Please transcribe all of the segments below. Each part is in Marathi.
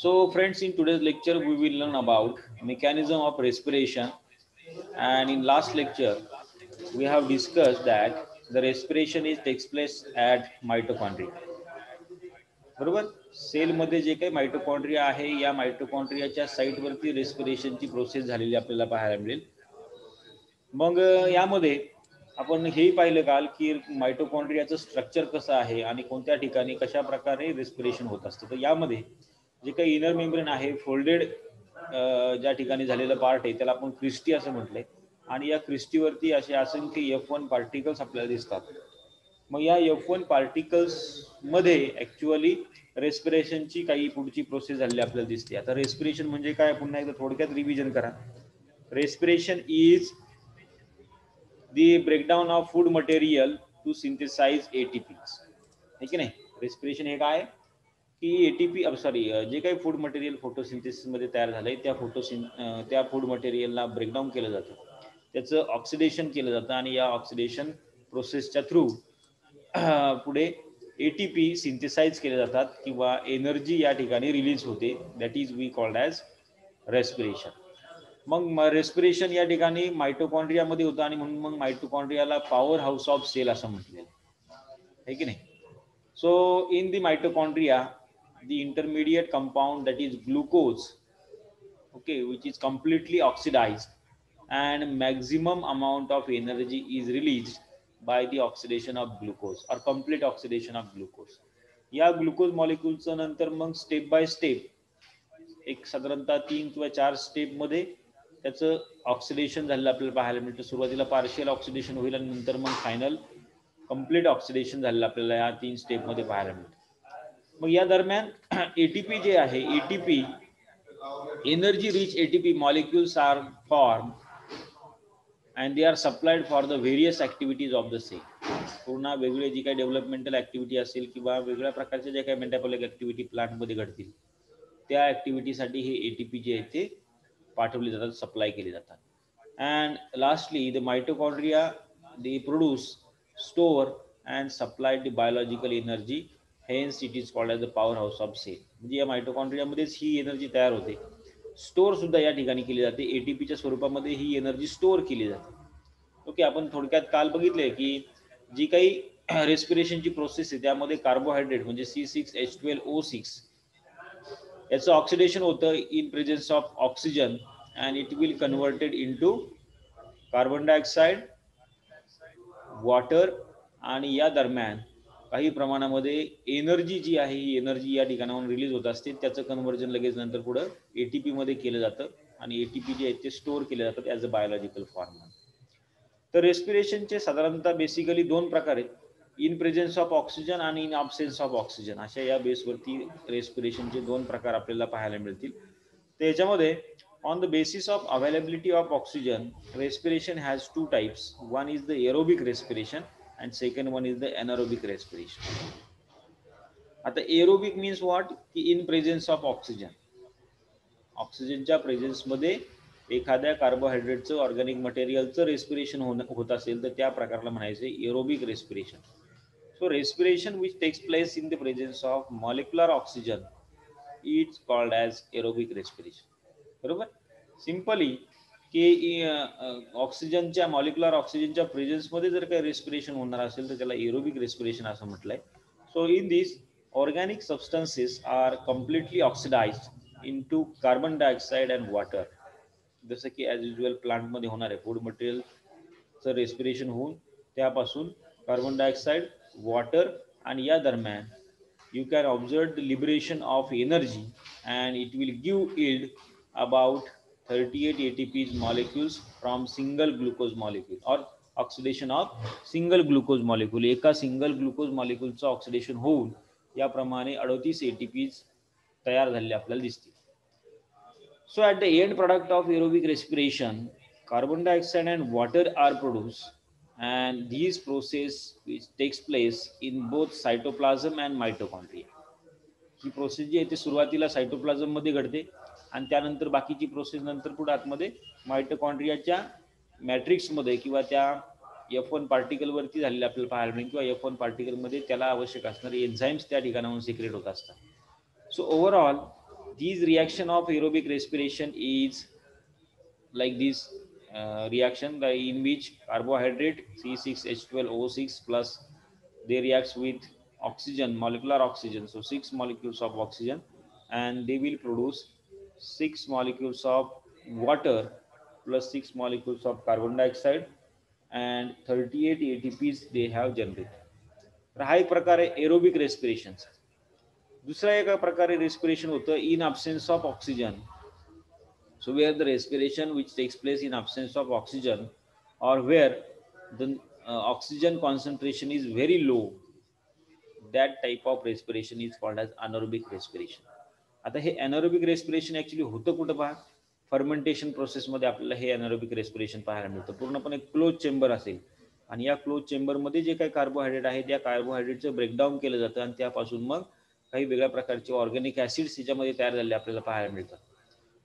So friends, in today's lecture we will learn about mechanism of respiration, and in last lecture we have discussed that the respiration is takes place at mitochondria. बरोबर. सेलमध्ये जे काही मायटोकॉन्ड्रिया आहे या मायटोकॉन्ड्रियाच्या साईटवरती रेस्पिरेशनची प्रोसेस झालेली आपल्याला पाहायला मिळेल. मग यामध्ये आपण हेही पाहिलं काल की मायटोकॉन्ड्रियाचं स्ट्रक्चर कसं आहे आणि कोणत्या ठिकाणी कशा प्रकारे रेस्पिरेशन होत असतं. तर यामध्ये जे काही इनर मेम्ब्रेन आहे फोल्डेड ज्या ठिकाणी झालेलं पार्ट आहे त्याला आपण क्रिस्टी असं म्हटलंय आणि या क्रिस्टीवरती असे असंख्य F1 पार्टिकल्स आपल्याला दिसतात. मग या F1 पार्टिकल्स मध्ये ऍक्च्युअली रेस्पिरेशनची काही पुढची प्रोसेस झालेली आपल्याला दिसते. आता रेस्पिरेशन म्हणजे काय पुन्हा एकदा थोडक्यात रिव्हिजन करा. Respiration is the breakdown of food material to synthesize ATPs. है की नाही. रेस्पिरेशन हे काय की ATP सॉरी जे काही फूड मटेरियल फोटोसिंथेसिस मध्ये तयार झालंय त्या फूड मटेरियलला ब्रेकडाऊन केलं जातं, त्याचं ऑक्सिडेशन केलं जातं आणि या ऑक्सिडेशन प्रोसेसच्या थ्रू पुढे ATP सिंथेसाइज केले जातात किंवा एनर्जी या ठिकाणी रिलीज होते. That is we called as respiration. मग रेस्पिरेशन या ठिकाणी मायटोकॉन्ड्रियामध्ये होतं आणि म्हणून मग मायटोकॉन्ड्रियाला पॉवर हाऊस ऑफ सेल असं म्हटलेलं आहे की नाही. So in the mitochondria the intermediate compound that is glucose, okay, which is completely oxidized and maximum amount of energy is released by the oxidation of glucose or complete oxidation of glucose. या ग्लुकोज मॉलिक्यूलचं नंतर मग स्टेप बाय स्टेप एक साधारणतः 3 किंवा 4 स्टेप मध्ये त्याचं ऑक्सिडेशन झालेलं आपल्याला पाहायला मिळतं. सुरुवातीला पार्शियल ऑक्सिडेशन होईल आणि नंतर मग फायनल कंप्लीट ऑक्सिडेशन झालेलं आपल्याला या 3 स्टेप मध्ये पाहायला मिळतं. मग या दरम्यान ATP जे आहे ATP energy rich ATP molecules are form and they are supplied for the various activities of the cell. पूर्ण वेगळे जी काही डेव्हलपमेंटल ऍक्टिव्हिटी असेल किंवा वेगळ्या प्रकारच्या ज्या काही मेटाबॉलिक ऍक्टिव्हिटी प्लांटमध्ये घडतील त्या ऍक्टिव्हिटीसाठी हे ATP जे आहे ते पाठवले जातात, सप्लाय केले जातात. And lastly the mitochondria they produce, store and supply the biological energy. Hence it is called as the power house of cell. म्हणजे या मायटोकॉन्ड्रियामध्येच ही एनर्जी तयार होते, स्टोअर सुद्धा या ठिकाणी केली जाते. ATPच्या स्वरूपामध्ये ही एनर्जी स्टोअर केली जाते. ओके. आपण थोडक्यात काल बघितले की जी काही रेस्पिरेशनची प्रोसेस आहे त्यामध्ये कार्बोहायड्रेट म्हणजे C6H12O6 याचं ऑक्सिडेशन होतं in presence of oxygen and it will converted into carbon dioxide, water आणि या दरम्यान काही प्रमाणामध्ये एनर्जी जी आहे ही एनर्जी या ठिकाणाहून रिलीज होत असते. त्याचं कन्व्हर्जन लगेच नंतर पुढं ATP मध्ये केलं जातं आणि ATP जे आहे ते स्टोअर केले जातात ॲज अ बायोलॉजिकल फॉर्म. तर रेस्पिरेशनचे साधारणतः बेसिकली 2 प्रकार आहेत, इन प्रेझेन्स ऑफ ऑक्सिजन आणि इन ॲब्सेन्स ऑफ ऑक्सिजन. अशा या बेसवरती रेस्पिरेशनचे 2 प्रकार आपल्याला पाहायला मिळतील. त्याच्यामध्ये on the basis of availability of oxygen, respiration has 2 types. One is the aerobic respiration and second one is the anaerobic respiration. आता aerobic means what? की in presence of oxygen. ऑक्सिजनच्या प्रेझेन्स मध्ये एखाद्या कार्बोहायड्रेटचं ऑर्गॅनिक मटेरियलचं रेस्पिरेशन होत असेल तर त्या प्रकारला म्हणायचं aerobic respiration. So respiration which takes place in the presence of molecular oxygen it's called as aerobic respiration. बरोबर. सिंपली की ऑक्सिजनच्या मॉलिक्युलर ऑक्सिजनच्या प्रेझेन्समध्ये जर काही रेस्पिरेशन होणार असेल तर त्याला एरोबिक रेस्पिरेशन असं म्हटलंय. So in this organic substances are completely oxidized into carbon dioxide and water. जसं की ॲज युजल प्लांटमध्ये होणार आहे फूड मटेरियलचं रेस्पिरेशन होऊन त्यापासून कार्बन डायऑक्साईड, वॉटर आणि या दरम्यान you can observe the liberation of energy and it will give yield about 38 ATP molecules from single glucose molecule or oxidation of single glucose molecule. एका सिंगल ग्लुकोज मॉलिक्यूलचं ऑक्सिडेशन होऊन याप्रमाणे 38 ATPs तयार झालेले आपल्याला दिसतील. So at the end product of aerobic respiration, carbon dioxide and water are produced, and these process which takes place in both cytoplasm and mitochondria. ही प्रोसेस जी आहे ती सुरुवातीला सायटोप्लाझम मध्ये घडते आणि त्यानंतर बाकीची प्रोसेस नंतर पुढे आतमध्ये मायटोकॉन्ड्रियाच्या मॅट्रिक्स मध्ये किंवा त्या F1 पार्टिकल वरती झालेले आपल्याला पाहायला मिळेल किंवा F1 पार्टिकल मध्ये त्याला आवश्यक असणारे एन्झाइम्स त्या ठिकाणाहून सिक्रेट होत असतात. So overall These reaction of aerobic respiration is like this reaction in which carbohydrate C6H12O6 plus they reacts with oxygen, molecular oxygen, so 6 molecules of oxygen, and they will produce 6 molecules of water plus 6 molecules of carbon dioxide and 38 ATPs they have generated. तर हा एक प्रकार आहे एरोबिक रेस्पिरेशनचा. दुसरा एका प्रकारे रेस्पिरेशन होतं in absence of oxygen. So where the respiration which takes place in absence of oxygen or where the oxygen concentration is very low, that type of respiration is called as anaerobic respiration. आता हे anaerobic respiration ऍक्च्युली होतं कुठं पहा, फर्मेंटेशन प्रोसेसमध्ये आपल्याला हे anaerobic respiration पाहायला मिळतं. पूर्णपणे क्लोज चेंबर असेल आणि या क्लोज चेंबरमध्ये जे काही कार्बोहायड्रेट आहे त्या कार्बोहायड्रेटचं ब्रेकडाऊन केलं जातं आणि त्यापासून मग काही वेगळ्या प्रकारचे ऑर्गॅनिक ऍसिड्स त्याच्यामध्ये तयार झालेले आपल्याला पाहायला मिळतात.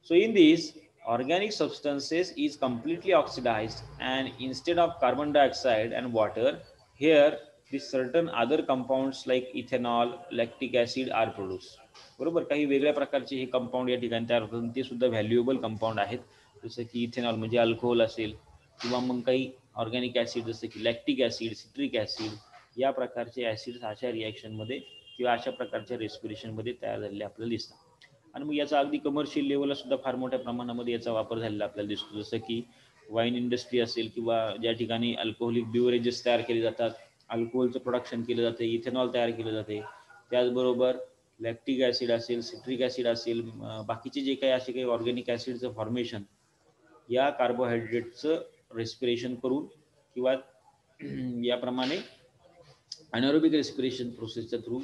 So in these, organic substances is completely oxidized and instead of carbon dioxide and water, here the certain other compounds like ethanol, lactic acid are produced. बरोबर, काही वेगळ्या प्रकारचे हे कंपाऊंड या ठिकाणी तयार होतात, ते सुद्धा व्हॅल्युएबल कंपाऊंड आहेत. जसं की इथेनॉल म्हणजे अल्कोहोल असेल किंवा मग काही ऑर्गॅनिक ॲसिड जसं की लॅक्टिक ॲसिड, सिट्रिक ॲसिड या प्रकारचे ॲसिड्स अशा रिॲक्शनमध्ये किंवा अशा प्रकारच्या रेस्पिरेशनमध्ये तयार झालेले आपल्याला दिसतात. आणि मग याचा अगदी कमर्शियल लेवलला सुद्धा फार मोठ्या प्रमाणामध्ये याचा वापर झालेला आपल्याला दिसतो. जसं की वाईन इंडस्ट्री असेल किंवा ज्या ठिकाणी अल्कोहोलिक बिवरेजेस तयार केले जातात, अल्कोहोलचं प्रोडक्शन केलं जातं, इथेनॉल तयार केलं जाते. त्याचबरोबर लॅक्टिक ॲसिड असेल, सिट्रिक ॲसिड असेल, बाकीचे जे काही असे काही ऑर्गॅनिक ॲसिडचं फॉर्मेशन या कार्बोहायड्रेटचं रेस्पिरेशन करून किंवा याप्रमाणे अनारोबिक रेस्पिरेशन प्रोसेसच्या थ्रू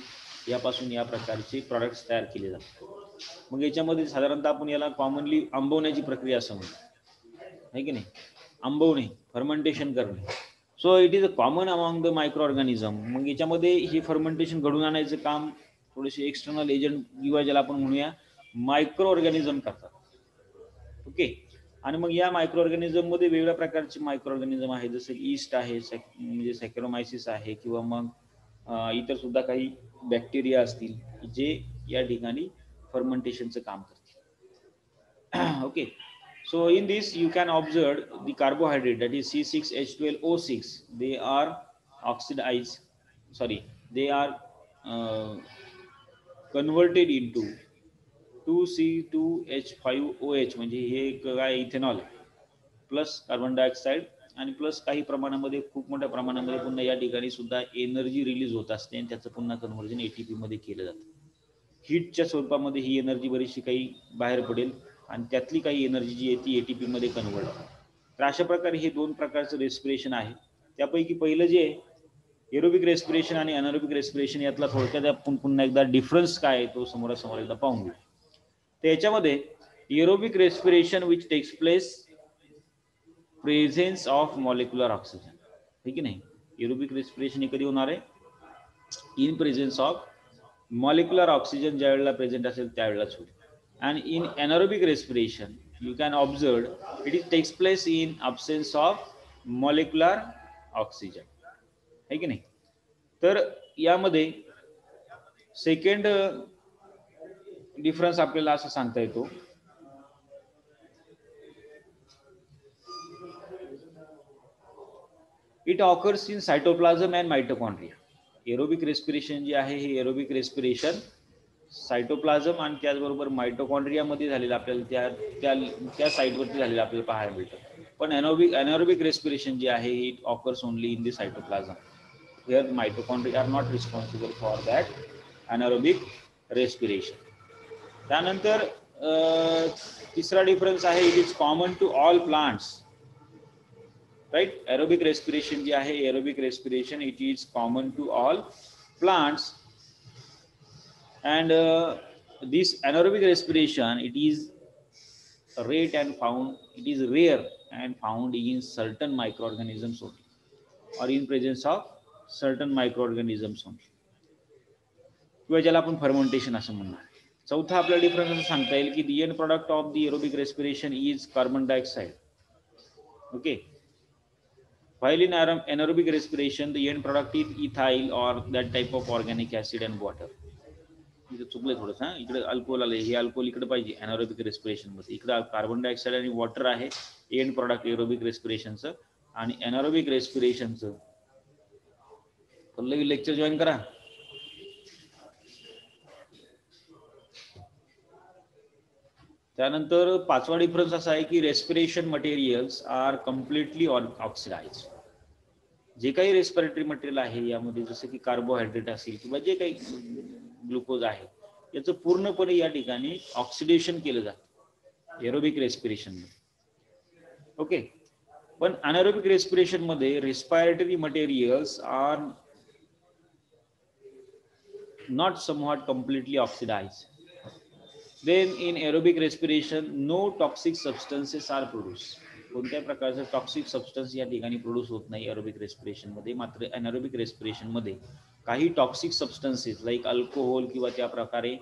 यापासून या प्रकारचे प्रॉडक्ट्स तयार केले जातात. मग याच्यामध्ये साधारणतः आपण याला कॉमनली आंबवण्याची प्रक्रिया असं म्हणतो, आहे की नाही, आंबवणे, फर्मेंटेशन करणे. So it is a common among the micro organism. मग याच्यामध्ये हे फर्मेंटेशन घडून आणायचं काम थोडेसे एक्सटर्नल एजंट किंवा ज्याला आपण म्हणूया मायक्रो ऑर्गॅनिझम करतात. ओके. आणि मग या मायक्रो ऑर्गॅनिझममध्ये वेगवेगळ्या प्रकारचे मायक्रो ऑर्गॅनिझम आहे, जसं की ईस्ट आहे, म्हणजे सॅकॅरोमायसिस आहे, किंवा मग इतर सुद्धा काही बॅक्टेरिया असतील जे या ठिकाणी फर्मेंटेशनचं काम करतील. Okay. So in this you can observe the carbohydrate, that is C6H12O6, they are oxidized, they are converted into 2C2H5OH, म्हणजे हे काय इथेनॉल प्लस कार्बन डायऑक्साईड आणि प्लस काही प्रमाणामध्ये, खूप मोठ्या प्रमाणामध्ये पुन्हा या ठिकाणी सुद्धा एनर्जी रिलीज होत असते आणि त्याचं पुन्हा कन्व्हर्जन एटीपी मध्ये केलं जातं. हीटच्या स्वरूपामध्ये ही एनर्जी बरीचशी काही बाहेर पडेल आणि त्यातली काही एनर्जी जी आहे ती एटीपी मध्ये कन्वर्ट होते. तर अशा प्रकारे हे दोन प्रकारचं रेस्पिरेशन आहे. त्यापैकी पहिलं जे एरोबिक रेस्पिरेशन आणि अनारोबिक रेस्पिरेशन यातला थोडक्यात आपण पुन्हा एकदा डिफरन्स काय आहे तो समोरासमोर एकदा पाहून घेऊ. तर याच्यामध्ये aerobic respiration which takes place presence of molecular oxygen, ठीक आहे नाही. एरोबिक रेस्पिरेशन हे कधी होणार आहे, in presence of molecular oxygen ज्या वेळेला प्रेझेंट असेल त्यावेळेलाच होईल. and in anaerobic respiration you can observe it takes place in absence of molecular oxygen, है की नाही. तर यामध्ये सेकंड डिफरन्स आपल्याला असं सांगता येतो, it occurs in cytoplasm and mitochondria. Aerobic respiration जे आहे हे एरोबिक रेस्पिरेशन सायटोप्लाझम आणि त्याचबरोबर मायटोकॉन्ड्रियामध्ये झालेलं आपल्याला त्या साईटवरती झालेलं आपल्याला पाहायला मिळतं. पण अनारोबिक रेस्पिरेशन जे आहे it occurs only in the cytoplasm, where mitochondria are not responsible for that anaerobic respiration. त्यानंतर तिसरा डिफरन्स आहे, it is common to all plants, right. Aerobic respiration जे आहे, aerobic respiration it is common to all plants. And this anaerobic respiration, it is rare and found in certain microorganisms only, or in presence of certain microorganisms only, किंवा ज्याला आपण फर्मेंटेशन असं म्हणणार. चौथा आपला डिफरन्स असं सांगता येईल की the end product of the aerobic respiration is carbon dioxide. Okay. While in anaerobic respiration the end product is ethyl or that type of organic acid and water. इकडे चुकलंय थोडंसं. इकडे अल्कोहोल आले, हे अल्कोहोल इकडे पाहिजे एनारोबिक रेस्पिरेशन मध्ये. इकडे कार्बन डायऑक्साईड आणि वॉटर आहे एंड प्रॉडक्ट एरोबिक रेस्पिरेशनचं. आणि एनारोबिक रेस्पिरेशनचं पल्लवी लेक्चर जॉईन करा. त्यानंतर पाचवा डिफरन्स असा आहे की respiration materials are completely oxidize. जे काही रेस्पिरेटरी मटेरियल आहे यामध्ये जसं की कार्बोहायड्रेट असेल किंवा जे काही ग्लुकोज आहे याचं पूर्णपणे या ठिकाणी ऑक्सिडेशन केलं जातं एरोबिक रेस्पिरेशन मध्ये. ओके. पण अनारोबिक रेस्पिरेशन मध्ये respiratory materials are not somewhat completely oxidize. Then in aerobic respiration no toxic substances are produced. कोणत्याही प्रकारचे टॉक्सिक सबस्टन्स या ठिकाणी प्रोड्यूस होत नाही एरोबिक रेस्पिरेशन मध्ये. मात्र एनारोबिक रेस्पिरेशन मध्ये काही टॉक्सिक सबस्टन्सेस लाईक अल्कोहोल किंवा त्या प्रकारे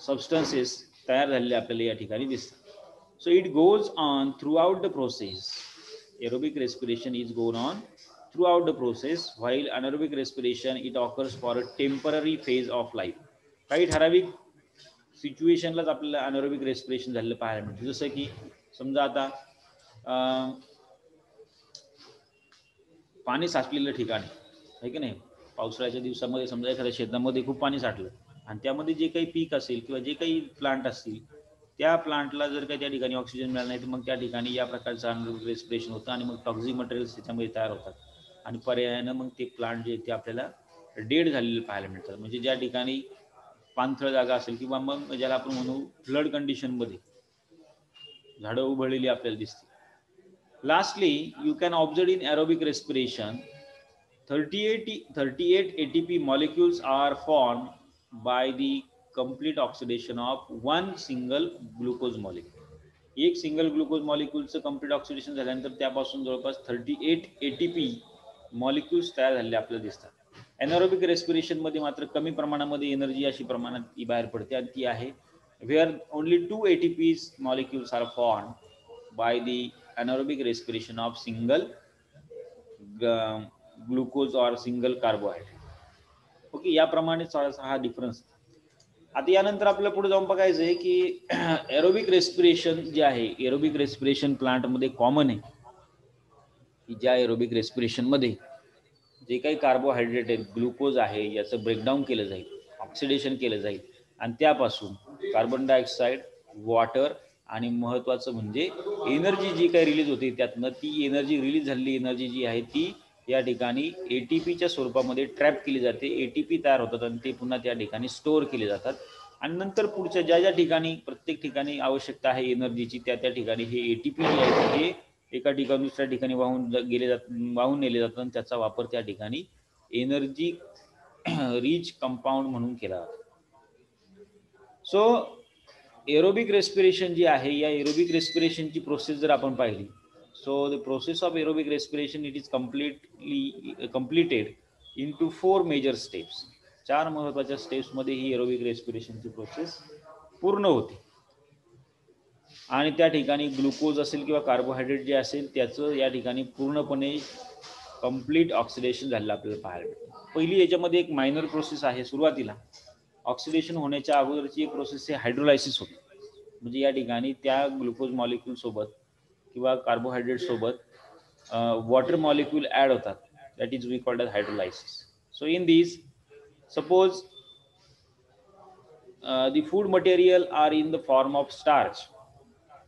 सबस्टन्सेस तयार झालेले आपल्याला या ठिकाणी दिसतात. So it goes on through out the process. Aerobic respiration is गोन on throughout the process, while anaerobic respiration it occurs for a temporary phase of life. काही ठराविक सिच्युएशनलाच आपल्याला अनारोबिक रेस्पिरेशन झालेलं पाहायला मिळतं. जसं की समजा आता पाणी साचलेलं ठिकाण आहे की नाही, पावसाळ्याच्या दिवसामध्ये समजा एखाद्या शेतामध्ये खूप पाणी साठलं आणि त्यामध्ये जे काही पीक असेल किंवा जे काही प्लांट असतील त्या प्लांटला जर काही त्या ठिकाणी ऑक्सिजन मिळाला नाही तर मग त्या ठिकाणी या प्रकारचं अनारोबिक रेस्पिरेशन होतं आणि मग टॉक्सिक मटेरियल्स त्याच्यामध्ये तयार होतात आणि पर्यायानं मग ते प्लांट जे ते आपल्याला डेड झालेले पाहायला मिळतात. म्हणजे ज्या ठिकाणी पाणथळ जागा असेल किंवा मग ज्याला आपण म्हणू फ्लड कंडिशनमध्ये झाडं उभळलेली आपल्याला दिसते. Lastly you can observe in aerobic respiration 38 ATP molecules are formed by the complete oxidation of one single glucose molecule. एक सिंगल ग्लुकोज मॉलिक्यूलचं कम्प्लीट ऑक्सिडेशन झाल्यानंतर त्यापासून जवळपास 38 ATP मॉलिक्यूल्स तयार झालेले आपल्याला दिसतात. एनारोबिक रेस्पिरेशन मध्ये मात्र कमी प्रमाणामध्ये एनर्जी अशी प्रमाणात ती बाहेर पडते आणि ती आहे wear only 2 ATPs molecules are formed by the anaerobic respiration of single glucose और सिंगल कार्बोहायड्रेट. ओके, याप्रमाणे हा डिफरन्स. आता यानंतर आपल्याला पुढे जाऊन बघायचं आहे की एरोबिक रेस्पिरेशन जे आहे एरोबिक रेस्पिरेशन प्लांटमध्ये कॉमन आहे की ज्या एरोबिक रेस्पिरेशन मध्ये जे काही कार्बोहायड्रेट आहेत ग्लुकोज आहे याचं ब्रेकडाऊन केलं जाईल, ऑक्सिडेशन केलं जाईल आणि त्यापासून कार्बन डायऑक्साईड, वॉटर आणि महत्त्वाचं म्हणजे एनर्जी जी काही रिलीज होते त्यातनं ती एनर्जी रिलीज झालेली एनर्जी जी आहे ती या ठिकाणी एटीपीच्या स्वरूपामध्ये ट्रॅप केली जाते. एटीपी तयार होतात आणि ते पुन्हा त्या ठिकाणी स्टोअर केले जातात आणि नंतर पुढच्या ज्या ज्या ठिकाणी प्रत्येक ठिकाणी आवश्यकता आहे एनर्जीची त्या त्या ठिकाणी हे एटीपी जे आहे हे एका ठिकाणी दुसऱ्या ठिकाणी वाहून नेले जातात आणि त्याचा वापर त्या ठिकाणी एनर्जी रिच कंपाऊंड म्हणून केला जातो. सो एरोबिक रेस्पिरेशन जी आहे या एरोबिक रेस्पिरेशनची प्रोसेस जर आपण पाहिली, so the process of aerobic respiration it is completed into 4 major steps. 4 महत्त्वाच्या स्टेप्स मध्ये ही एरोबिक रेस्पिरेशनची प्रोसेस पूर्ण होते आणि त्या ठिकाणी ग्लुकोज असेल किंवा कार्बोहायड्रेट जे असेल त्याचं या ठिकाणी पूर्णपणे कंप्लीट ऑक्सिडेशन झालेलं आपल्याला पाहायला मिळतं. पहिली याच्यामध्ये एक मायनर प्रोसेस आहे. सुरुवातीला ऑक्सिडेशन होण्याच्या अगोदरची एक प्रोसेस आहे हायड्रोलायसिस होते. म्हणजे या ठिकाणी त्या ग्लुकोज मॉलिक्यूल सोबत किंवा कार्बोहायड्रेट सोबत वॉटर मॉलिक्यूल ॲड होतात. That is we called as hydrolysis. So in this suppose the food material are in the form of starch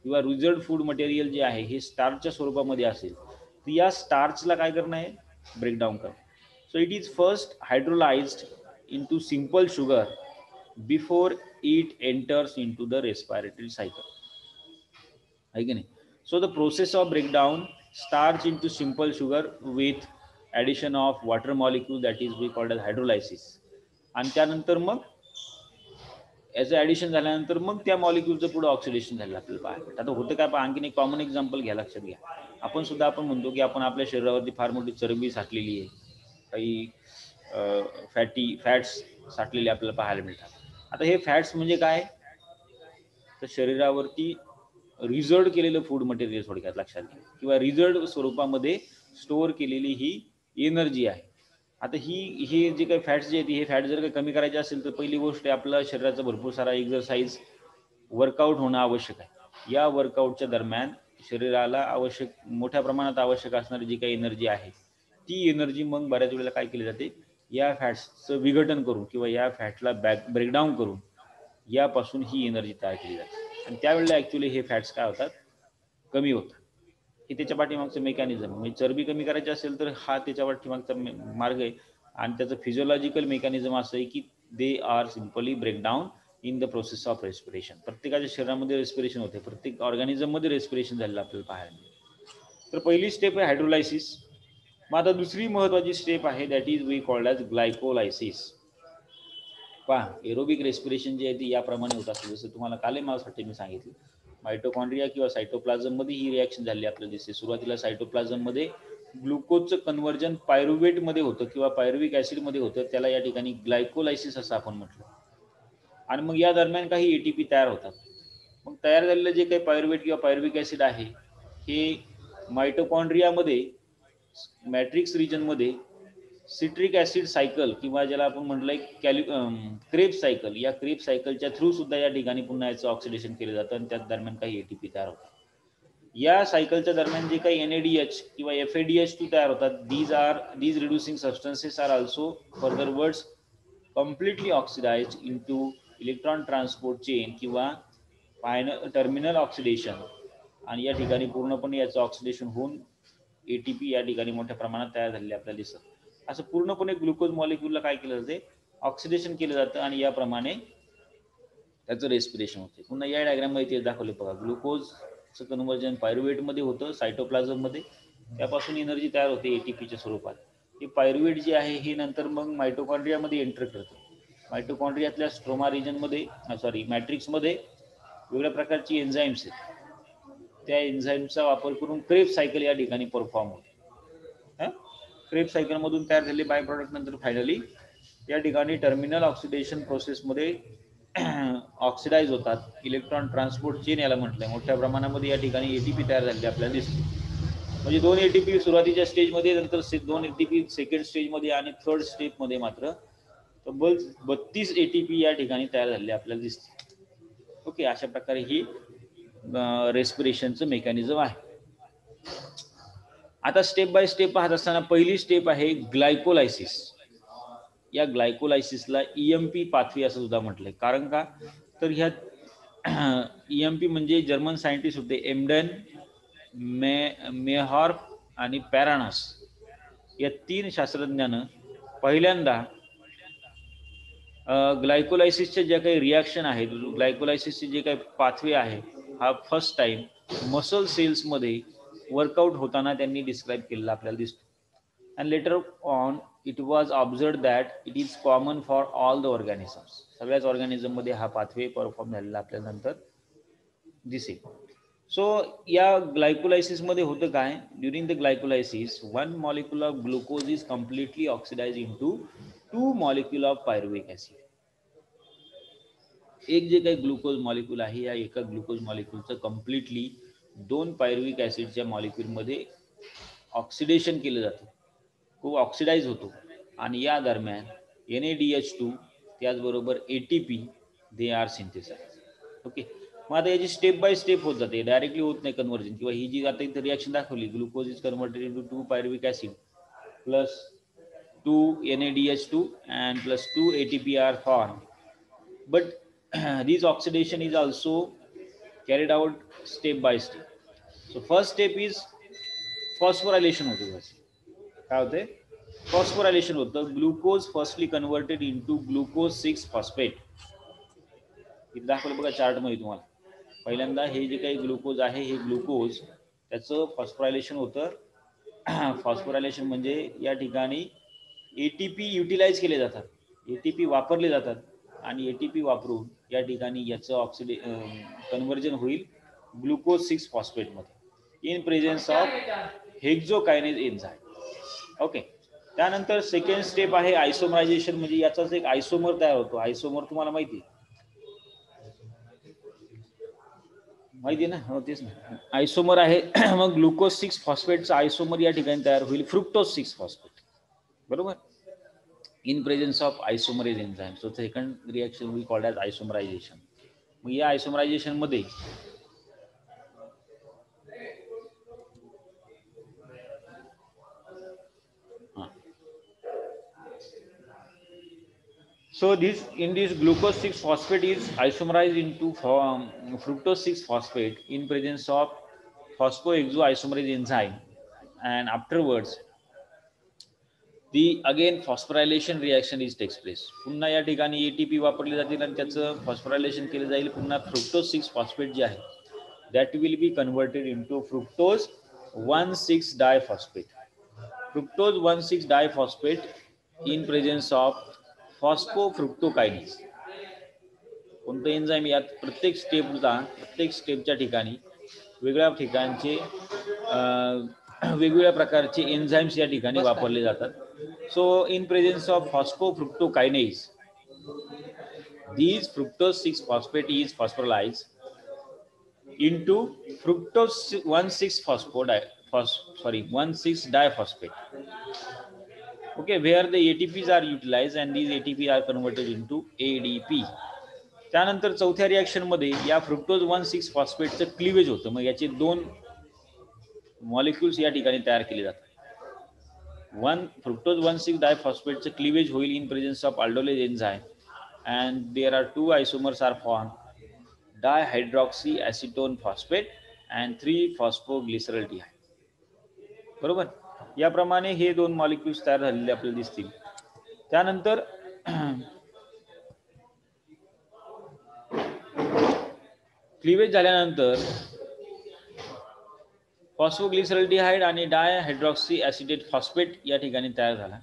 किंवा रिझल्ट फूड मटेरियल जे आहे हे स्टार्चच्या स्वरूपामध्ये असेल तर या स्टार्चला काय करणं आहे, ब्रेकडाऊन करणं. So it is first hydrolysed into simple sugar before it enters into the respiratory cycle. है की नाही? So the process of breakdown starts into simple sugar with addition of water molecule that is we called as hydrolysis. आणि त्यानंतर मग याचं ॲडिशन झाल्यानंतर मग त्या मॉलिक्यूलचं पुढे ऑक्सिडेशन झालं आपल्याला पाहायला. आता होतं काय, आणखीन एक कॉमन एक्झाम्पल घ्या, लक्षात घ्या. आपण म्हणतो की आपण आपल्या शरीरावरती फार मोठी चरबी साठलेली आहे, काही फॅट्स साठलेले आपल्याला पाहायला मिळतात. आता हे फॅट्स म्हणजे काय, तर शरीरावरती रिझर्व केलेलं फूड मटेरियल थोडक्यात लक्षात घ्या, किंवा रिझर्व स्वरूपामध्ये स्टोअर केलेली ही एनर्जी आहे. आता हे जे काही फॅट्स जे आहेत हे फॅट जर काही कमी करायचे असेल तर पहिली गोष्ट आहे आपल्या शरीराचा भरपूर सारा एक्सरसाइज वर्कआउट होणं आवश्यक आहे. या वर्कआउटच्या दरम्यान शरीराला मोठ्या प्रमाणात आवश्यक असणारी जी काही एनर्जी आहे ती एनर्जी मग बऱ्याच वेळेला काय केली जाते, या फॅट्सचं विघटन करून किंवा या फॅटला ब्रेकडाऊन करून यापासून ही एनर्जी तयार केली जाते आणि त्यावेळेला ॲक्च्युली हे फॅट्स काय होतात, कमी होतात. हे त्याच्या पाठीमागचं मेकॅनिझम. म्हणजे चरबी कमी करायची असेल तर हा त्याच्या पाठीमागचा मार्ग आहे आणि त्याचं फिजिओलॉजिकल मेकॅनिझम असं आहे की they are simply breakdown in the process of respiration. प्रत्येकाच्या शरीरामध्ये रेस्पिरेशन होते, प्रत्येक ऑर्गॅनिझममध्ये रेस्पिरेशन झालेलं आपल्याला पाहायला मिळेल. तर पहिली स्टेप आहे हायड्रोलायसिस. मग आता दुसरी महत्त्वाची स्टेप आहे that is we called as glycolysis. पहा एरोबिक रेस्पिरेशन जे आहे ते याप्रमाणे होत असते, जसं तुम्हाला कालेमासाठी मी सांगितलं. मायटोकॉन्ड्रिया किंवा सायटोप्लाझममध्ये ही रिॲक्शन झाली आपल्याला दिसते. सुरुवातीला सायटोप्लाझममध्ये ग्लुकोजचं कन्व्हर्जन पायरुवेटमध्ये होतं किंवा पायरुविक ॲसिडमध्ये होतं, त्याला या ठिकाणी ग्लायकोलायसिस असं आपण म्हटलं. आणि मग या दरम्यान काही एटीपी तयार होतात. मग तयार झालेलं जे काही पायरुवेट किंवा पायरुविक ॲसिड आहे हे मायटोकॉन्ड्रियामध्ये मॅट्रिक्स रिजनमध्ये सिट्रिक ॲसिड सायकल किंवा ज्याला आपण म्हटलंय क्रेब सायकल, या क्रेब सायकलच्या थ्रू सुद्धा या ठिकाणी पुन्हा याचं ऑक्सिडेशन केलं जातं आणि त्या दरम्यान काही एटीपी तयार होतात. या सायकलच्या दरम्यान जे काही NADH किंवा FADH2 तयार होतात, these reducing substances are also furtherwards completely oxidized into electron transport chain किंवा टर्मिनल ऑक्सिडेशन, आणि या ठिकाणी पूर्णपणे याचं ऑक्सिडेशन होऊन ATP या ठिकाणी मोठ्या प्रमाणात तयार झालेले आपल्याला दिसतं. असं पूर्णपणे ग्लुकोज मॉलिक्यूलला काय केलं जाते, ऑक्सिडेशन केलं जातं आणि याप्रमाणे त्याचं रेस्पिरेशन होते. पुन्हा या डायग्राममध्ये ते दाखवले बघा, ग्लुकोजचं कन्व्हर्जन पायरुवेटमध्ये होतं सायटोप्लाझममध्ये, त्यापासून एनर्जी तयार होते ATPच्या स्वरूपात. हे पायरुवेट जे आहे हे नंतर मग मायटोकॉन्ड्रियामध्ये एंटर करतं. मायटोकॉन्ड्रियातल्या स्ट्रोमा रिजनमध्ये मॅट्रिक्समध्ये वेगळ्या प्रकारची एन्झाईम्स आहेत, त्या एन्झाईमचा वापर करून क्रेब सायकल या ठिकाणी परफॉर्म होते. क्रेब सायकलमधून तयार झालेले बाय प्रॉडक्ट नंतर फायनली या ठिकाणी टर्मिनल ऑक्सिडेशन प्रोसेसमध्ये ऑक्सिडाइज होतात. इलेक्ट्रॉन ट्रान्सपोर्ट चेन याला म्हटलंय. मोठ्या प्रमाणामध्ये या ठिकाणी ATP तयार झालेले आपल्याला दिसते. म्हणजे 2 ATP सुरुवातीच्या स्टेजमध्ये, नंतर 2 ATP सेकंड स्टेजमध्ये आणि थर्ड स्टेपमध्ये मात्र तब्बल 32 ATP या ठिकाणी तयार झालेले आपल्याला दिसते. ओके, अशा प्रकारे ही रेस्पिरेशनचं मेकॅनिझम आहे. आता स्टेप बाय स्टेप पाहत असताना पहिली स्टेप आहे ग्लायकोलायसिस. या ग्लायकोलायसिसला EMP पाथवे असं सुद्धा म्हटलंय. कारण का, तर ह्यात EMP म्हणजे जर्मन सायंटिस्ट होते एम्डन, मेहॉर्फ आणि पॅरानास या 3 शास्त्रज्ञानं पहिल्यांदा ग्लायकोलायसिसचे जे काही रिॲक्शन आहेत, ग्लायकोलायसिसचे जे काही पाथवे आहे, हा फर्स्ट टाइम मसल सेल्समध्ये वर्कआउट होताना त्यांनी डिस्क्राईब केलेला आपल्याला दिसतो. And later on it was observe that it is common for all the organisms. सगळ्याच ऑर्गॅनिझममध्ये हा पाथवे परफॉर्म झालेला आपल्याला नंतर दिसेल. सो या ग्लायकोलायसिसमध्ये होतं काय, during the glycolysis 1 molecule of glucose is completely oxidise into 2 molecule of pyruvic acid. एक जे काही ग्लुकोज मॉलिक्यूल आहे या एका ग्लुकोज मॉलिक्यूलचं कम्प्लिटली 2 पायरुविक ॲसिडच्या मॉलिक्यूलमध्ये ऑक्सिडेशन केलं जातं, खूप ऑक्सिडाइज होतो आणि या दरम्यान NADH2 त्याचबरोबर ATP they are synthesize. Okay, मग आता याची स्टेप बाय स्टेप होत जाते, डायरेक्टली होत नाही कन्व्हर्जन. किंवा ही जी आता इथं रिॲक्शन दाखवली, glucose is converted into 2 pyruvic acid plus 2 NADH2 and plus 2 ATP are formed, but this oxidation is also carried out step by step. So first step is phosphorylation होते. काय होते, फॉस्फोरायलेशन होतं. Glucose firstly converted into glucose 6 phosphate. इथे दाखवलं बघा चार्टमध्ये तुम्हाला. पहिल्यांदा हे जे काही ग्लुकोज आहे हे ग्लुकोज त्याचं फॉस्फोरायलेशन होतं. फॉस्फोरायलेशन म्हणजे या ठिकाणी ATP युटिलाइज केले जातात, ATP वापरले जातात आणि ATP वापरून या ठिकाणी याचं कन्व्हर्जन होईल ग्लुकोज 6 फॉस्फेटमध्ये in presence of hexokinase enzyme. Okay, त्यानंतर सेकंड स्टेप आहे आयसोमरायझेशन. म्हणजे याचाच एक आयसोमर तयार होतो. आयसोमर तुम्हाला माहिती ना, हो तेच ना, आयसोमर आहे. मग ग्लुकोज 6 फॉस्फेटचा आयसोमर या ठिकाणी तयार होईल फ्रुक्टोज 6 फॉस्फेट, बरोबर. in presence of isomerase enzyme. So second reaction we called as isomerization. मग या isomerization मध्ये so this in this glucose 6 phosphate is isomerized into fructose 6 phosphate in presence of phosphoexoisomerase enzyme, and afterwards the again phosphorylation reaction is takes place. पुन्हा या ठिकाणी एटीपी वापरली जातील आणि त्याचं फॉस्फोरायलेशन केलं जाईल. पुन्हा फ्रुक्टोज 6 फॉस्फेट जे आहे that will be converted into fructose 1,6 diphosphate. Fructose 1,6 diphosphate in presence of phosphofructokinase. कोणतं एन्झाईम यात प्रत्येक स्टेपच्या ठिकाणी वेगळ्या ठिकाणचे वेगवेगळ्या प्रकारचे एन्झाईम्स या ठिकाणी वापरले जातात. So in presence of phosphofructokinase these fructose 6 phosphate is phosphorylized into fructose 1,6 diphosphate. Okay, where the ATPs are utilized and these ATP are converted into ADP. त्यानंतर चौथ्या रिएक्शन मध्ये या फ्रुक्टोज 1,6 फॉस्फेटचं क्लिवेज होतं. मग याचे दोन मॉलिक्युल्स या ठिकाणी तयार केले जातात. फ्रुक्टोज 1,6 डायफॉस्फेटचं क्लिवेज होईल in presence of aldolase enzyme and there are two isomers are formed, dihydroxy acetone phosphate and 3-phosphoglyceraldehyde. बरोबर, याप्रमाणे हे दोन मॉलिक्युल्स तयार झालेले आपल्याला दिसतील. त्यानंतर क्लिवेज झाल्यानंतर फॉस्फोग्लिसरल्डिहाइड आणि डायहायड्रॉक्सी ॲसिटेट फॉस्फेट या ठिकाणी तयार झाला.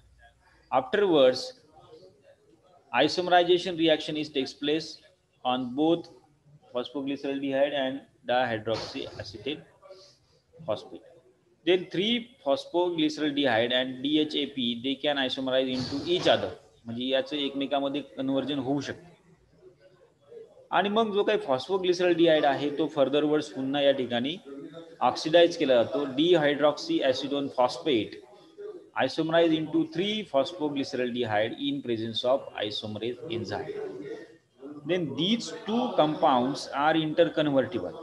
Afterwards isomerization reaction is takes place on both phosphoglyceraldehyde and dihydroxyacetate phosphate. Then 3-phosphoglyceraldehyde and DHAP they can isomerize into each other. म्हणजे याचं एकमेकांमध्ये कन्व्हर्जन होऊ शकते. आणि मग जो काही फॉस्फोग्लिसरल्डिहाइड आहे तो फर्दरवर्ड्स पुन्हा या ठिकाणी ऑक्सिडाइज केला जातो. Dihydroxy acetone phosphate isomerize into 3-phosphoglyceraldehyde in presence of isomerase enzyme. Then these two compounds are interconvertible.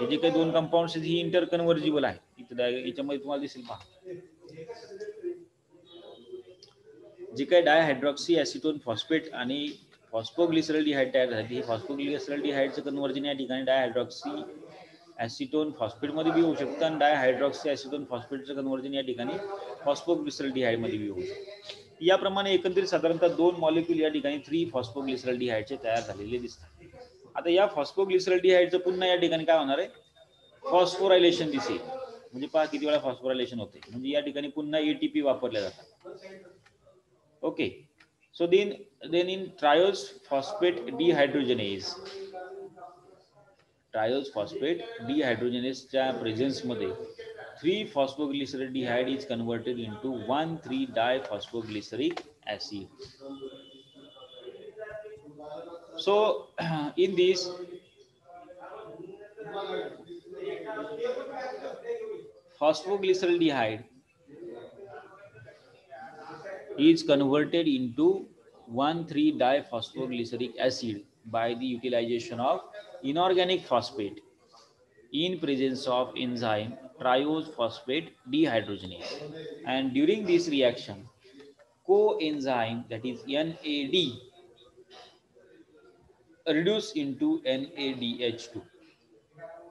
हे जे काही दोन कंपाऊंड्स ही इंटरकन्व्हर्जिबल आहे. इथे याच्यामध्ये तुम्हाला दिसेल पहा, जे काही डायहायड्रॉक्सी ॲसिटोन फॉस्फेट आणि फॉस्फोग्लिसरल्डिहाइड तयार झाले, हे फॉस्फोग्लिसरल्डिहाइडचं कन्व्हर्जन या ठिकाणी डायहायड्रॉक्सी ॲसिटोन फॉस्फेटमध्ये बी होऊ शकतं आणि डायहायड्रॉक्सी ॲसिटोन फॉस्फेटचं कन्व्हर्जन या ठिकाणी फॉस्फोग्लिसरल्डिहाइडमध्ये बी होऊ शकतं. याप्रमाणे एकंदरीत साधारणतः दोन मॉलिक्युल या ठिकाणी 3-phosphoglyceraldehydeचे तयार झालेले दिसतात. आता या फॉस्फोग्लिसरल्डिहाइडचं पुन्हा या ठिकाणी काय होणार आहे, फॉस्फोरायलेशन दिसेल. म्हणजे पहा किती वेळा फॉस्फोरायलेशन होते. म्हणजे या ठिकाणी पुन्हा एटीपी वापरल्या जातात. Okay, so then in triose phosphate dehydrogenase, triose phosphate डिहायड्रोजनेजच्या प्रेझेन्समध्ये 3-phosphoglyceraldehyde is converted into 1,3-diphosphoglyceric acid. So in this phosphoglyceraldehyde is converted into 1,3-diphosphoglyceric acid by the utilization of inorganic phosphate in presence of enzyme triose phosphate dehydrogenase. And during this reaction, coenzyme that is NAD reduce into NADH2.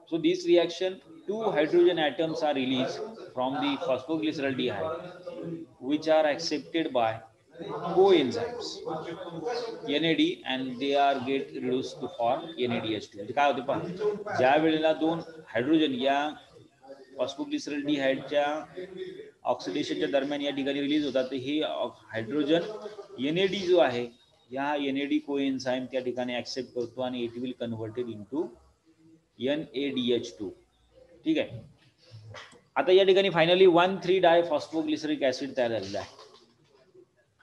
So this reaction, two hydrogen atoms are released from the phosphoglyceraldehyde which are accepted by coenzymes NAD and they are get reduced to form NADH2. म्हणजे काय होते पहा, ज्या वेळेला दोन हायड्रोजन या फॉस्फोग्लिसरल्डिहाइडच्या ऑक्सिडेशनच्या दरम्यान या ठिकाणी रिलीज होतात, हे हायड्रोजन NAD जो आहे या NAD कोएन्झाइम त्या ठिकाणी ऍक्सेप्ट करतो आणि it will converted into NADH2. ठीक आहे. आता या ठिकाणी फायनली 1,3-डायफॉस्फोग्लिसरिक ऍसिड तयार झालेलं आहे.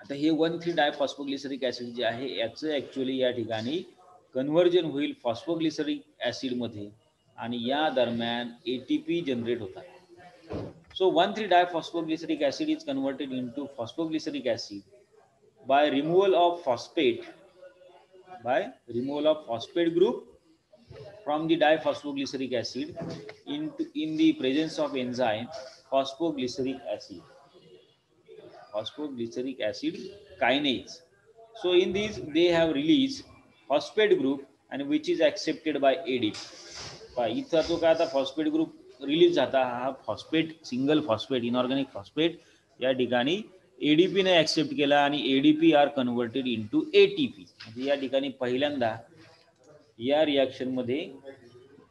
आता हे 1,3-डायफॉस्फोग्लिसरिक ऍसिड जे आहे याचं ऍक्च्युअली या ठिकाणी कन्व्हर्जन होईल फॉस्फोग्लिसरिक ऍसिड मध्ये आणि या दरम्यान एटीपी जनरेट होतात. So 1,3-diphosphoglyceric acid is converted into phosphoglyceric acid by removal of phosphate group from the diphosphoglyceric acid in the presence of enzyme phosphoglyceric acid kinase. So in these they have released phosphate group and which is accepted by ADP. इथं तो काय आता फॉस्फेट ग्रुप रिलीज झाला हा phosphate single phosphate inorganic phosphate या ठिकाणी एडीपी ने ऍक्सेप्ट केला आणि ADP are converted into ATP. म्हणजे या ठिकाणी पहिल्यांदा या रिएक्शन मध्ये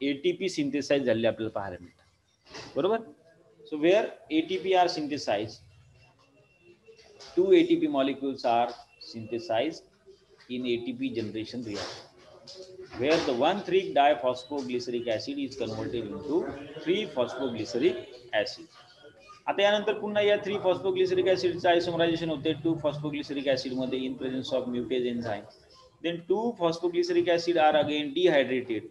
एटीपी सिंथेसाइज झालेले आपल्याला पाहायला मिळतात. बरोबर. So where ATP are synthesize, two ATP molecules are synthesized in ATP generation reaction, where the 1,3-diphosphoglyceric acid is converted into 3-phosphoglyceric acid. आता यानंतर पुन्हा या 3-phosphoglyceric acid चे आयसोमरायझेशन होते 2-phosphoglyceric acid मध्ये in presence of mutase enzyme. Then 2-phosphoglyceric acid are again dehydrated,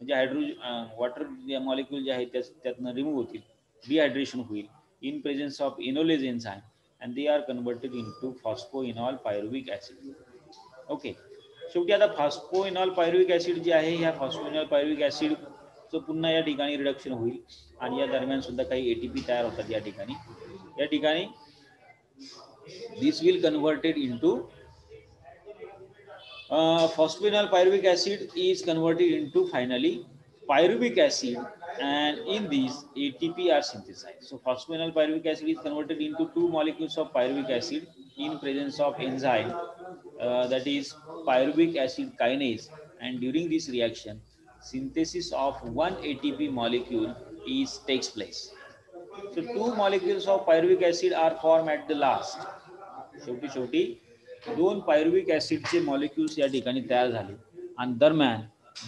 म्हणजे हायड्रोजन वॉटर मॉलिक्यूल जे आहेत त्यातनं रिमूव्ह होतील, डिहायड्रेशन होईल in presence of enolase enzyme and they are converted into phosphoenol pyruvic acid. Okay. शेवटी आता फॉस्फोइनॉल पायरुविक ऍसिड जे आहे ह्या फॉस्फोइनॉल पायरुविक ऍसिड चं पुन्हा या ठिकाणी रिडक्शन होईल आणि या दरम्यान सुद्धा काही एटीपी तयार होतात. या ठिकाणी this will converted into phosphoenol pyruvic acid is converted into finally pyruvic acid, and in these ATP are synthesized. So phosphoenol pyruvic acid is converted into 2 molecules of pyruvic acid in presence of enzyme that is pyruvic acid kinase, and during this reaction synthesis of 1 ATP molecule takes place. So 2 molecules of pyruvic acid are formed at the last. शेवटी 2 पायरुविक ऍसिडचे मॉलिक्युल्स या ठिकाणी तयार झाले आणि दरम्यान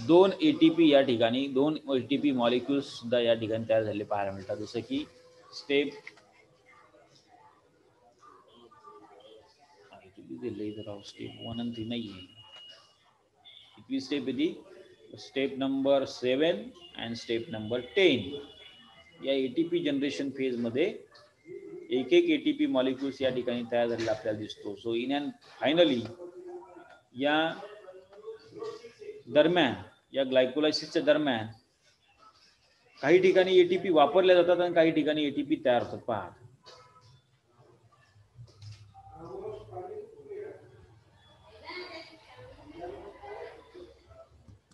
2 एटीपी या ठिकाणी 2 एटीपी मॉलिक्युल्स सुद्धा या ठिकाणी तयार झाले पाहायला मिळतात. जसं की स्टेप स्टेप 1 आणि 3 नाही आहे. इथली स्टेप येते step number 7 and step number 10. या एटीपी जनरेशन फेज मध्ये एक एटीपी मॉलिक्युल्स या ठिकाणी तयार झालेला आपल्याला दिसतो. सो इन अँड फायनली या दरम्यान या ग्लायकोलायसिसच्या दरम्यान काही ठिकाणी एटीपी वापरल्या जातात आणि काही ठिकाणी एटीपी तयार होतात. पहा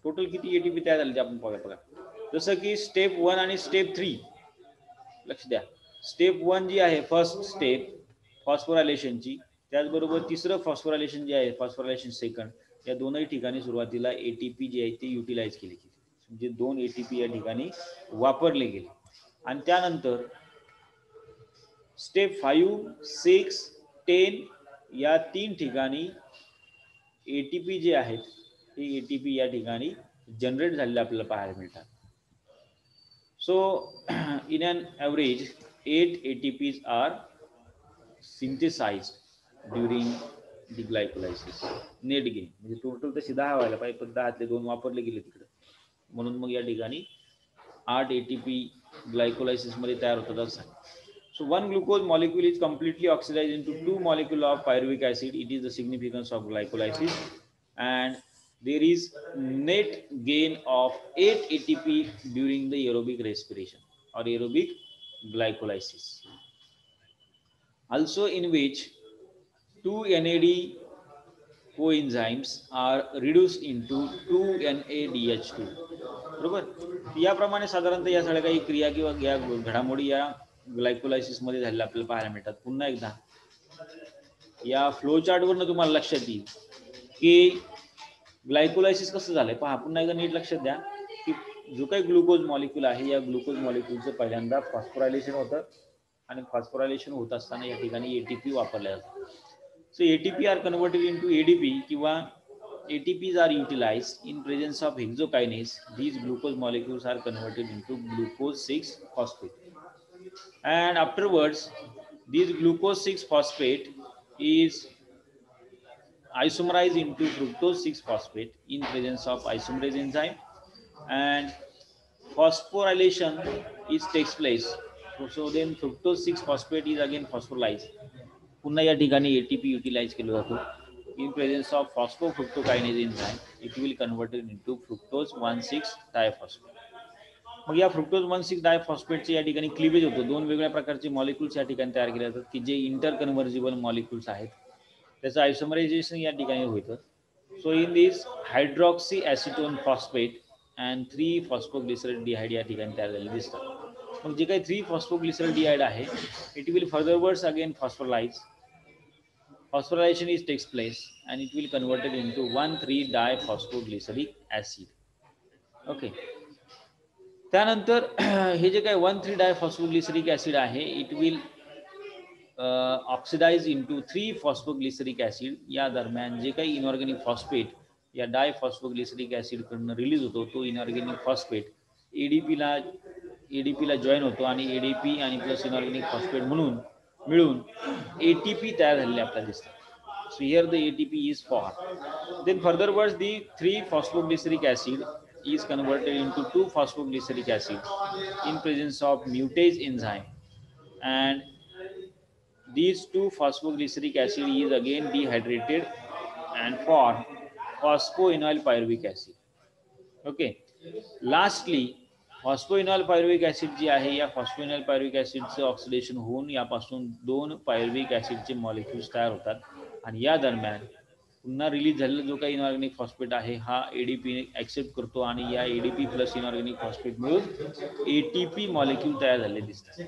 टोटल किती एटीपी तयार झाले ते आपण बघा. जसं की स्टेप 1 आणि स्टेप 3 लक्ष द्या. स्टेप 1 जी आहे फर्स्ट स्टेप फॉस्फोरायलेशनची, त्याचबरोबर तिसरं फॉस्फोरायलेशन जे आहे फॉस्फोरायलेशन सेकंड, या दोनही ठिकाणी सुरुवातीला एटीपी जे आहे ते युटिलाइज केले गेले, म्हणजे 2 एटीपी या ठिकाणी वापरले गेले. आणि त्यानंतर स्टेप 5, 6, 10 या 3 ठिकाणी एटीपी जे आहेत ते एटीपी या ठिकाणी जनरेट झालेले आपल्याला पाहायला मिळतात. So in an average 8 ATPs are synthesized during the glycolysis. Net gain म्हणजे टोटल तशी 10 व्हायला पाहिजे, पण 10तले 2 वापरले गेले तिकडे, म्हणून मग या ठिकाणी 8 ATP ग्लायकोलायसिस मध्ये तयार होतात असं. So one glucose molecule is completely oxidized into 2 molecules of pyruvic acid. It is the significance of glycolysis, and there is net gain of 8 ATP during the aerobic respiration or aerobic glycolysis. Also in which 2 NAD coenzymes are reduced into 2 NADH2. बरोबर. याप्रमाणे साधारणतः या सगळ्या काही क्रिया किंवा या घडामोडी या ग्लायकोलायसिस मध्ये झालेल्या आपल्याला पाहायला मिळतात. पुन्हा एकदा या फ्लो चार्ट वरनं तुम्हाला लक्षात येईल की ग्लायकोलायसिस कसं झालंय. पहा पुन्हा एकदा नीट लक्षात द्या की जो काही ग्लुकोज मॉलिक्यूल आहे या ग्लुकोज मॉलिक्यूलचं पहिल्यांदा फॉस्फोरायलेशन होतं आणि फॉस्फोरायलेशन होत असताना या ठिकाणी एटीपी वापरल्या जातात. So ATP are converted into ADP किंवा ATPs are utilized in presence of hexokinase. These glucose molecules are converted into glucose 6-phosphate, and afterwards this glucose 6-phosphate is isomerized into fructose 6-phosphate in presence of isomerase enzyme, and phosphorylation takes place. So then fructose 6-phosphate is again phosphorylized, पुन्हा या ठिकाणी एटीपी युटिलाइज केला जातो. In presence of phosphofructokinase enzyme it will converted into fructose 1,6 diphosphate. मग या फ्रुक्टोज 1,6 डायफॉस्फेटचे या ठिकाणी क्लिवेज होतो. दोन वेगळ्या प्रकारचे मॉलिक्युल्स या ठिकाणी तयार केले जातात की जे इंटर कन्व्हर्जिबल मॉलिक्युल्स आहेत. त्याचं आयसोमरायझेशन या ठिकाणी होतं. So in this hydroxy acetone phosphate and 3 फॉस्फोग्लिसरॉल्डिहाइड या ठिकाणी तयार झालेले दिसतात. मग जे काही 3 फॉस्फोग्लिसरॉल्डिहाइड आहे it will furtherwards again phosphorise. Phosphorylation is takes place and it will converted into 1,3-diphosphoglyceric acid. Okay. त्यानंतर हे जे काही 1,3-डायफॉस्फोग्लिसरिक ऍसिड आहे it will oxidise into 3 phosphoglyceric acid. या दरम्यान जे काही इनऑर्गॅनिक फॉस्फेट या डायफॉस्फोग्लिसरिक ऍसिड कडून रिलीज होतो तो इनऑर्गॅनिक फॉस्फेट एडीपीला जॉईन होतो आणि एडीपी आणि प्लस इनऑर्गॅनिक फॉस्फेट म्हणून मिळून एटीपी तयार झालेले आपल्याला दिसतात. So here the ATP is formed. Then furtherwards the 3 phosphoglyceric acid is converted into 2 phosphoglyceric acids in presence of mutase enzyme, and these 2 phosphoglyceric acid is again dehydrated and form phosphoenol pyruvic acid. Okay. Lastly phosphoenol pyruvic acid जी आहे या फॉस्फोइनॉल पायरुविक ऍसिडचं ऑक्सिडेशन होऊन यापासून 2 पायरुविक ऍसिडचे मॉलिक्युल्स तयार होतात आणि या दरम्यान पुन्हा रिलीज झालेला जो काही इनऑर्गॅनिक फॉस्फेट आहे हा एडीपी ऍक्सेप्ट करतो आणि या एडीपी प्लस इनऑर्गॅनिक फॉस्फेट मिळून एटीपी मॉलिक्यूल तयार झाले दिसतात.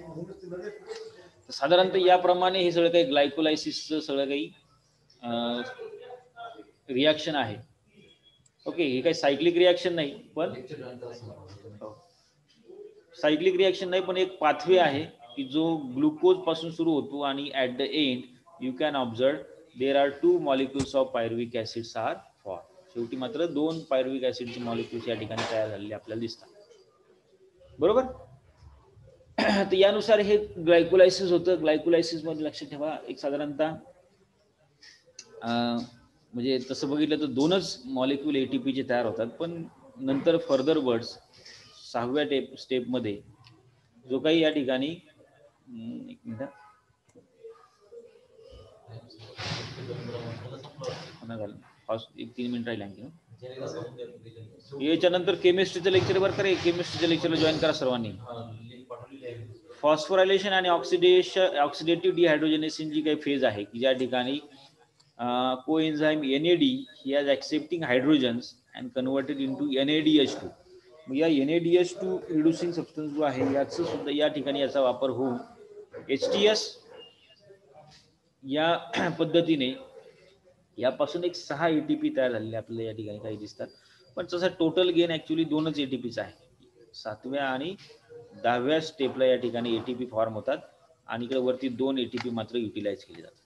साधारणतः याप्रमाणे हे सगळं काही ग्लायकोलायसिसचं सगळं काही रिॲक्शन आहे. ओके. हे काही सायक्लिक रिॲक्शन नाही पण सायक्लिक रिॲक्शन नाही पण एक पाथवे आहे की जो ग्लुकोज पासून सुरू होतो आणि at the end you can observe there are 2 molecules of pyruvic acids are form. शेवटी मात्र 2 पायरुविक ऍसिडचे मॉलिक्युल्स या ठिकाणी तयार झालेले आपल्याला दिसतात. बरोबर. तर यानुसार हे ग्लायकोलायसिस होतं. ग्लायकोलायसिस मध्ये लक्षात ठेवा एक साधारणतः म्हणजे तसं बघितलं तर 2च मॉलिक्यूल एटीपीचे तयार होतात पण नंतर फर्दर वर्ड्स 6व्या स्टेपमध्ये जो काही या ठिकाणी एक मिनिट एक 3 मिनिट राहिले आणखी. याच्यानंतर केमिस्ट्रीचं लेक्चर बरं का रे. केमिस्ट्रीच्या लेक्चरला जॉईन करा सर्वांनी. फॉस्फोरायलेशन आणि ऑक्सिडेटिव्ह डिहायड्रोजनेशन जी काही फेज आहे की ज्या ठिकाणी कोएन्झाइम NAD he is accepting hydrogens and converted into NADH2. मग या NADH2 रिड्युसिंग सबस्टन्स जो आहे याचं सुद्धा या ठिकाणी याचा वापर होऊन HTS या पद्धतीने यापासून एक 6 ATP तयार झालेले आपल्याला या ठिकाणी काही दिसतात. पण तसं टोटल गेन ऍक्च्युली 2च ATPच आहे. 7व्या आणि 10व्या स्टेपला या ठिकाणी ATP फॉर्म होतात आणि इकडे वरती 2 ATP मात्र युटिलाइज केले जातात.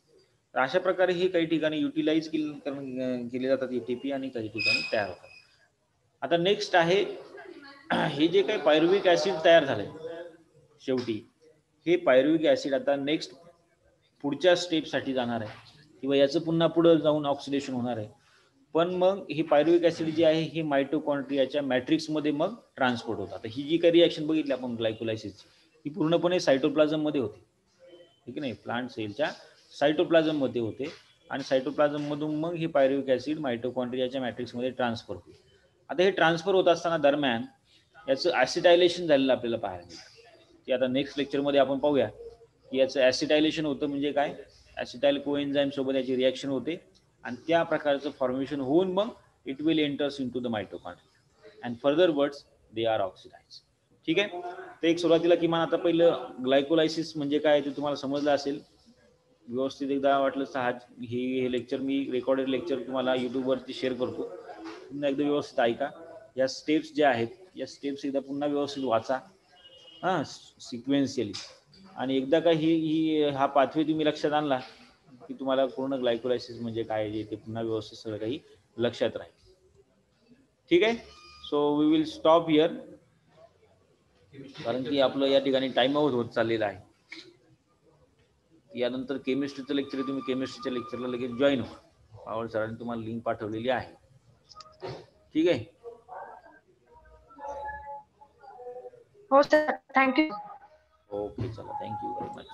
तर अशा प्रकारे हे काही ठिकाणी युटिलाइज केले जातात एटीपी आणि काही ठिकाणी तयार होतात. आता नेक्स्ट आहे हे जे काही पायरुविक ऍसिड तयार झालंय शेवटी हे पायरुविक ऍसिड आता नेक्स्ट पुढच्या स्टेपसाठी जाणार आहे किंवा याचं पुन्हा पुढे जाऊन ऑक्सिडेशन होणार आहे. पण मग हे पायरुविक ऍसिड जे आहे हे मायटोकॉन्ड्रियाच्या मॅट्रिक्समध्ये मग ट्रान्सपोर्ट होतात. ही जी काही रिॲक्शन बघितली आपण ग्लायकोलायसिसची ही पूर्णपणे सायटोप्लाझम मध्ये होते. ठीक नाही. प्लांट सेलच्या सायटोप्लाझम मध्ये होते आणि सायटोप्लाझम मधून मग हे पायरुविक ऍसिड मायटोकॉन्ड्रियाच्या मॅट्रिक्समध्ये ट्रान्सफर होईल. आता हे ट्रान्सफर होत असताना दरम्यान याचं ॲसिटायलेशन झालेलं आपल्याला पाहायला मिळतं. की आता नेक्स्ट लेक्चरमध्ये आपण पाहूया की याचं ॲसिटायलेशन होतं म्हणजे काय. ॲसिटाइल कोएन्झाइम सोबत याची रिॲक्शन होते आणि त्या प्रकारचं फॉर्मेशन होऊन मग it will enters into the mitochondria and further words they are oxidise. ठीक आहे. तर एक सुरुवातीला किमान आता पहिलं ग्लायकोलायसिस म्हणजे काय ते तुम्हाला समजलं असेल व्यवस्थित. एकदा वाटलं हे लेक्चर मी रेकॉर्डेड लेक्चर तुम्हाला यूट्यूबवरती शेअर करतो. पुन्हा एकदा व्यवस्थित ऐका. या स्टेप्स ज्या आहेत या स्टेप्स एकदा पुन्हा व्यवस्थित वाचा सिक्वेन्शियली आणि एकदा का हा पाथवे तुम्ही लक्षात आणला की तुम्हाला पूर्ण ग्लायकोलायसिस म्हणजे काय जे ते पुन्हा व्यवस्थित सगळं काही लक्षात राहील. ठीक आहे. So we will stop here कारण की आपलं या ठिकाणी टाइम आउट होत चाललेला आहे. यानंतर केमिस्ट्रीचं लेक्चर तुम्ही केमिस्ट्रीच्या लेक्चरला लगेच जॉईन व्हा. पावळ सरांनी तुम्हाला लिंक पाठवलेली आहे. ठीक आहे. हो सर. थँक्यू. ओके चला. Thank you very much.